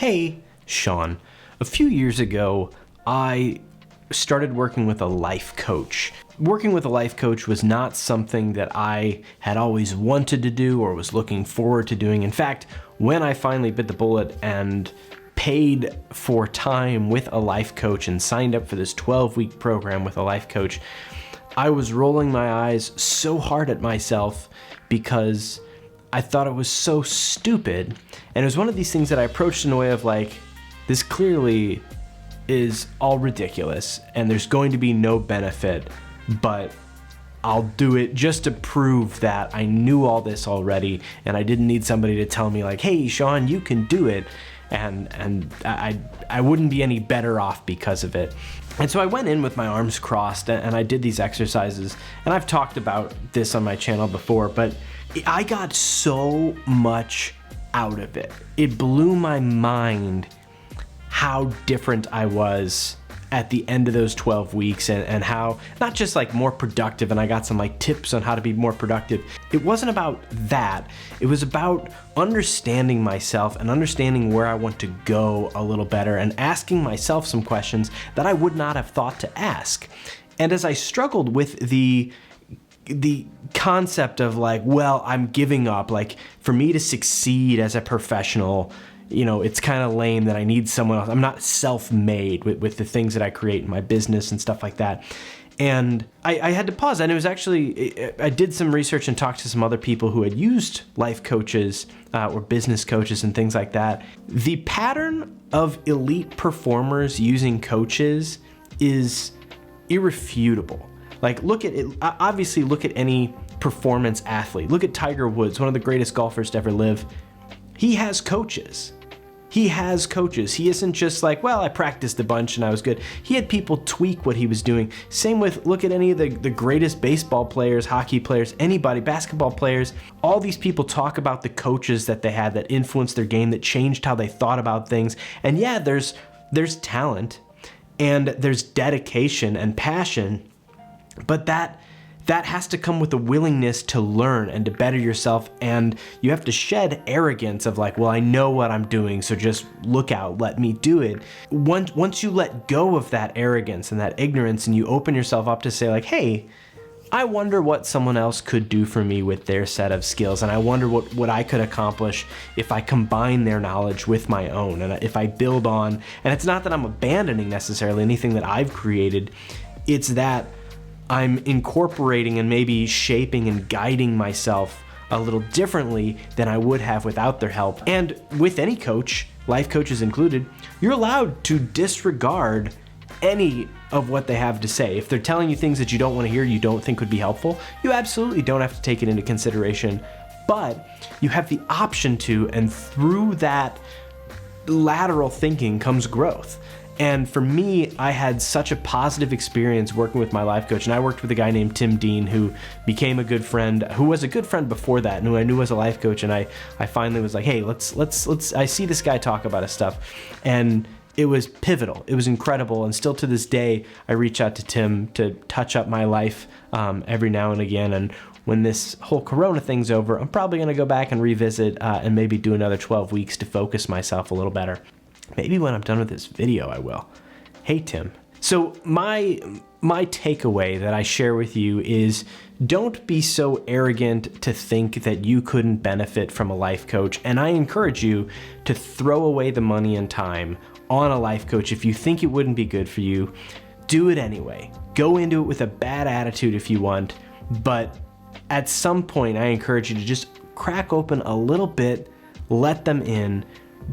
Hey, Sean. A few years ago, I started working with a life coach. Working with a life coach was not something that I had always wanted to do or was looking forward to doing. In fact, when I finally bit the bullet and paid for time with a life coach and signed up for this 12-week program with a life coach, I was rolling my eyes so hard at myself because I thought it was so stupid. And it was one of these things that I approached in a way of like, this clearly is all ridiculous and there's going to be no benefit, but I'll do it just to prove that I knew all this already and I didn't need somebody to tell me like, hey, Sean, you can do it. And I wouldn't be any better off because of it. And so I went in with my arms crossed and I did these exercises. And I've talked about this on my channel before, but I got so much out of it. It blew my mind how different I was at the end of those 12 weeks and how not just like more productive, and I got some like tips on how to be more productive. It wasn't about that. It was about understanding myself and understanding where I want to go a little better and asking myself some questions that I would not have thought to ask. And as I struggled with the concept of like, well, I'm giving up, like for me to succeed as a professional, you know, it's kind of lame that I need someone else. I'm not self-made with the things that I create in my business and stuff like that. And I had to pause. And it was actually, I did some research and talked to some other people who had used life coaches or business coaches and things like that. The pattern of elite performers using coaches is irrefutable. Like look at it, obviously look at any performance athlete. Look at Tiger Woods, one of the greatest golfers to ever live. He has coaches. He has coaches. He isn't just like, well, I practiced a bunch and I was good. He had people tweak what he was doing. Same with, look at any of the greatest baseball players, hockey players, anybody, basketball players. All these people talk about the coaches that they had that influenced their game, that changed how they thought about things. And yeah, there's talent and there's dedication and passion, but that has to come with a willingness to learn and to better yourself, and you have to shed arrogance of like, well, I know what I'm doing, so just look out, let me do it. Once you let go of that arrogance and that ignorance and you open yourself up to say like, hey, I wonder what someone else could do for me with their set of skills, and I wonder what I could accomplish if I combine their knowledge with my own, and if I build on, and it's not that I'm abandoning necessarily anything that I've created, it's that I'm incorporating and maybe shaping and guiding myself a little differently than I would have without their help. And with any coach, life coaches included, you're allowed to disregard any of what they have to say. If they're telling you things that you don't want to hear, you don't think would be helpful, you absolutely don't have to take it into consideration. But you have the option to, and through that lateral thinking comes growth. And for me, I had such a positive experience working with my life coach. And I worked with a guy named Tim Dean who became a good friend, who was a good friend before that, and who I knew was a life coach. And I finally was like, hey, let's, I see this guy talk about his stuff. And it was pivotal. It was incredible. And still to this day, I reach out to Tim to touch up my life every now and again. And when this whole Corona thing's over, I'm probably going to go back and revisit and maybe do another 12 weeks to focus myself a little better. Maybe when I'm done with this video, I will. Hey, Tim. So my takeaway that I share with you is don't be so arrogant to think that you couldn't benefit from a life coach. And I encourage you to throw away the money and time on a life coach. If you think it wouldn't be good for you, do it anyway. Go into it with a bad attitude if you want. But at some point, I encourage you to just crack open a little bit, let them in,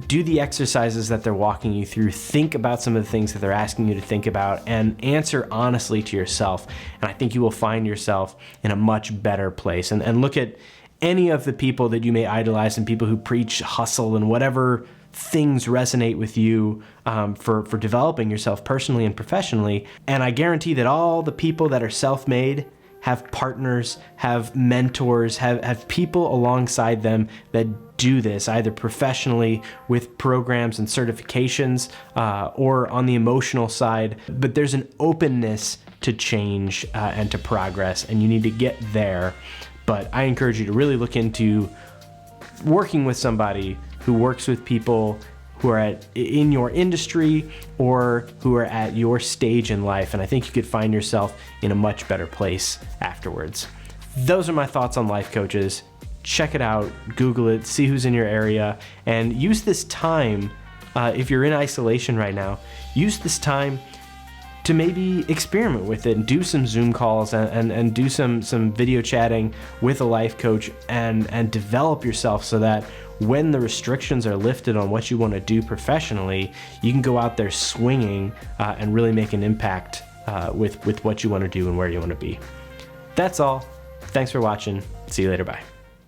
do the exercises that they're walking you through, think about some of the things that they're asking you to think about, and answer honestly to yourself. And I think you will find yourself in a much better place. And look at any of the people that you may idolize and people who preach hustle and whatever things resonate with you for developing yourself personally and professionally. And I guarantee that all the people that are self-made have partners, have mentors, have people alongside them that do this either professionally with programs and certifications or on the emotional side. But there's an openness to change and to progress, and you need to get there. But I encourage you to really look into working with somebody who works with people who are in your industry or who are at your stage in life, and I think you could find yourself in a much better place afterwards. Those are my thoughts on life coaches. Check it out, Google it, see who's in your area, and use this time, if you're in isolation right now, use this time to maybe experiment with it and do some Zoom calls and do some video chatting with a life coach and develop yourself so that when the restrictions are lifted on what you want to do professionally, you can go out there swinging and really make an impact with what you want to do and where you want to be. That's all. Thanks for watching. See you later. Bye.